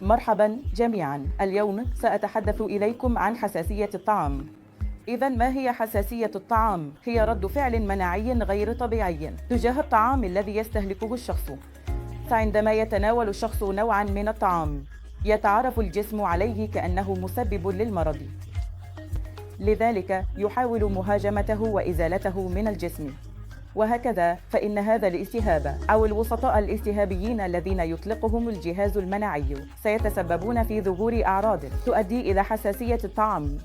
مرحبا جميعا، اليوم سأتحدث إليكم عن حساسية الطعام. إذا ما هي حساسية الطعام؟ هي رد فعل مناعي غير طبيعي تجاه الطعام الذي يستهلكه الشخص. فعندما يتناول الشخص نوعا من الطعام يتعرف الجسم عليه كأنه مسبب للمرض، لذلك يحاول مهاجمته وإزالته من الجسم. وهكذا فإن هذا الالتهاب أو الوسطاء الالتهابيين الذين يطلقهم الجهاز المناعي سيتسببون في ظهور أعراض تؤدي إلى حساسية الطعام.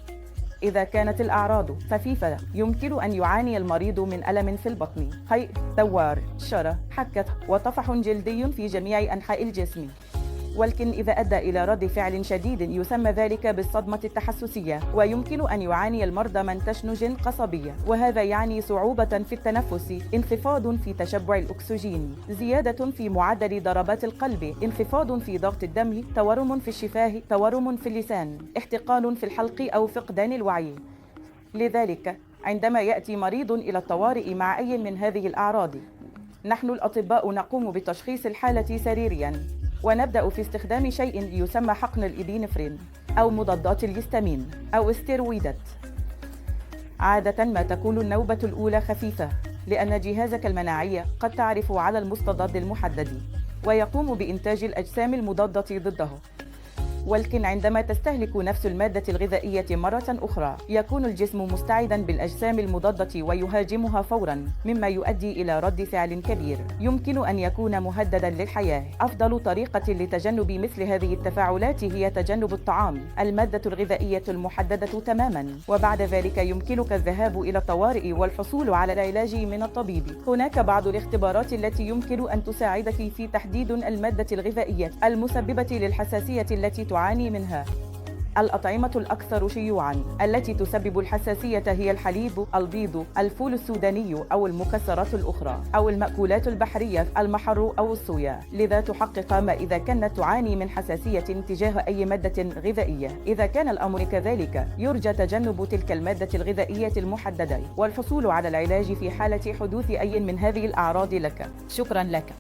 إذا كانت الأعراض خفيفة يمكن أن يعاني المريض من ألم في البطن، قيء، دوار، شرة، حكة وطفح جلدي في جميع أنحاء الجسم. ولكن إذا أدى إلى رد فعل شديد يسمى ذلك بالصدمة التحسسية، ويمكن أن يعاني المرضى من تشنج قصبي، وهذا يعني صعوبة في التنفس، انخفاض في تشبع الأكسجين، زيادة في معدل ضربات القلب، انخفاض في ضغط الدم، تورم في الشفاه، تورم في اللسان، احتقان في الحلق أو فقدان الوعي. لذلك عندما يأتي مريض إلى الطوارئ مع أي من هذه الأعراض، نحن الأطباء نقوم بتشخيص الحالة سريرياً، ونبدأ في استخدام شيء يسمى حقن الإبينفرين أو مضادات الهستامين أو استيرويدات. عادة ما تكون النوبة الأولى خفيفة، لأن جهازك المناعي قد تعرف على المستضد المحدد ويقوم بإنتاج الأجسام المضادة ضده. ولكن عندما تستهلك نفس المادة الغذائية مرة أخرى يكون الجسم مستعداً بالأجسام المضادة ويهاجمها فوراً، مما يؤدي إلى رد فعل كبير يمكن أن يكون مهدداً للحياة. أفضل طريقة لتجنب مثل هذه التفاعلات هي تجنب الطعام، المادة الغذائية المحددة تماماً، وبعد ذلك يمكنك الذهاب إلى الطوارئ والحصول على العلاج من الطبيب. هناك بعض الاختبارات التي يمكن أن تساعدك في تحديد المادة الغذائية المسببة للحساسية التي تعاني منها. الأطعمة الأكثر شيوعاً التي تسبب الحساسية هي الحليب، البيض، الفول السوداني أو المكسرات الأخرى، أو المأكولات البحرية، المحر أو الصويا. لذا تحقق ما إذا كانت تعاني من حساسية تجاه أي مادة غذائية. إذا كان الأمر كذلك يرجى تجنب تلك المادة الغذائية المحددة والحصول على العلاج في حالة حدوث أي من هذه الأعراض لك. شكراً لك.